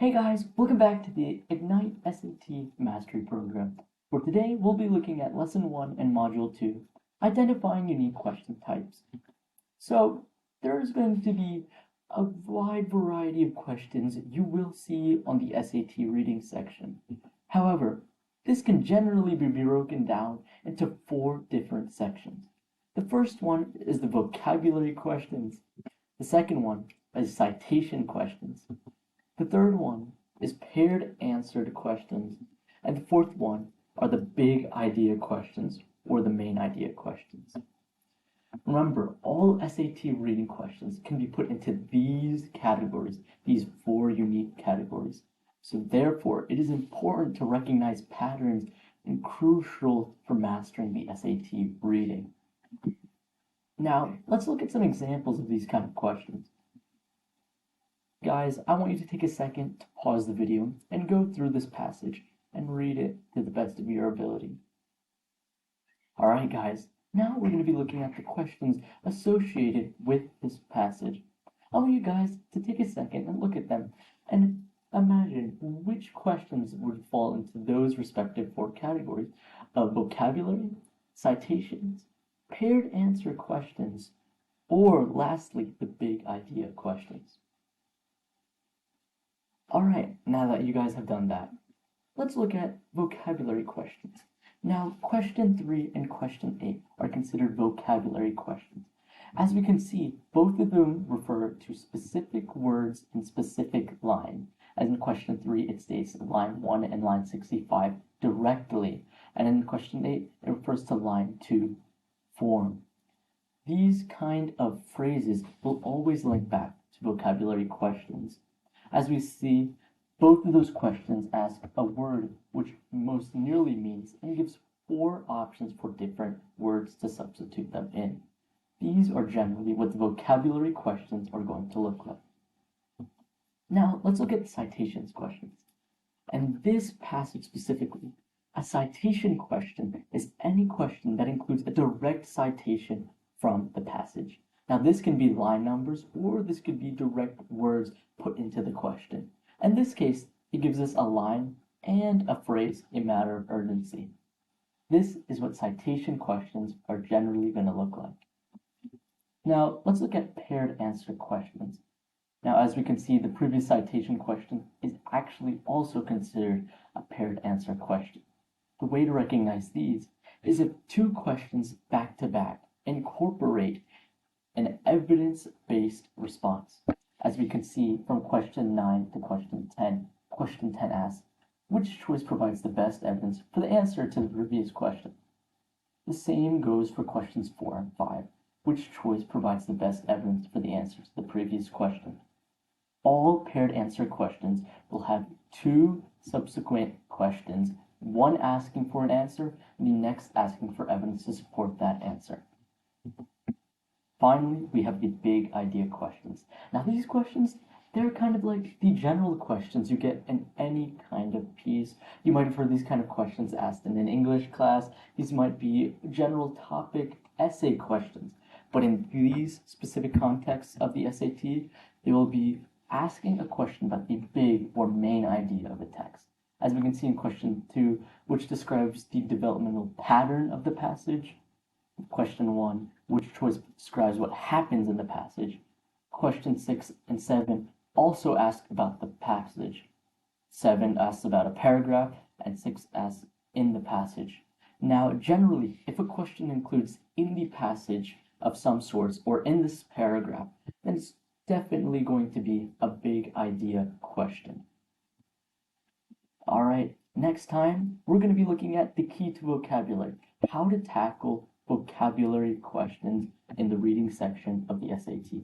Hey guys, welcome back to the Ignite SAT Mastery Program. For today, we'll be looking at Lesson 1 and Module 2, Identifying Unique Question Types. So, there's going to be a wide variety of questions you will see on the SAT reading section. However, this can generally be broken down into 4 different sections. The first one is the vocabulary questions. The second one is citation questions. The third one is paired answered questions, and the fourth one are the big idea questions or the main idea questions. Remember, all SAT reading questions can be put into these categories, these 4 unique categories. So therefore, it is important to recognize patterns and crucial for mastering the SAT reading. Now, let's look at some examples of these kind of questions. Guys, I want you to take a second to pause the video and go through this passage and read it to the best of your ability. Alright guys, now we're going to be looking at the questions associated with this passage. I want you guys to take a second and look at them and imagine which questions would fall into those respective 4 categories of vocabulary, citations, paired answer questions, or lastly, the big idea questions. Alright, now that you guys have done that, let's look at vocabulary questions. Now, question 3 and question 8 are considered vocabulary questions. As we can see, both of them refer to specific words in specific line. As in question 3, it states line 1 and line 65 directly, and in question 8, it refers to line 2 form. These kind of phrases will always link back to vocabulary questions. As we see, both of those questions ask a word which most nearly means and gives 4 options for different words to substitute them in. These are generally what the vocabulary questions are going to look like. Now, let's look at citations questions. And this passage specifically, a citation question is any question that includes a direct citation from the passage. Now this can be line numbers or this could be direct words put into the question. In this case, it gives us a line and a phrase, a matter of urgency. This is what citation questions are generally going to look like. Now let's look at paired answer questions. Now as we can see, the previous citation question is actually also considered a paired answer question. The way to recognize these is if 2 questions back to back incorporate an evidence-based response. As we can see from question 9 to question 10, question 10 asks, which choice provides the best evidence for the answer to the previous question? The same goes for questions 4 and 5, which choice provides the best evidence for the answer to the previous question? All paired answer questions will have 2 subsequent questions, one asking for an answer and the next asking for evidence to support that answer. Finally, we have the big idea questions. Now these questions, they're kind of like the general questions you get in any kind of piece. You might have heard these kind of questions asked in an English class. These might be general topic essay questions. But in these specific contexts of the SAT, they will be asking a question about the big or main idea of a text. As we can see in question 2, which describes the developmental pattern of the passage. Question 1, which choice describes what happens in the passage. Question 6 and 7 also ask about the passage. 7 asks about a paragraph, and 6 asks in the passage. Now, generally, if a question includes in the passage of some sorts or in this paragraph, then it's definitely going to be a big idea question. Alright, next time, we're going to be looking at the key to vocabulary, how to tackle vocabulary questions in the reading section of the SAT.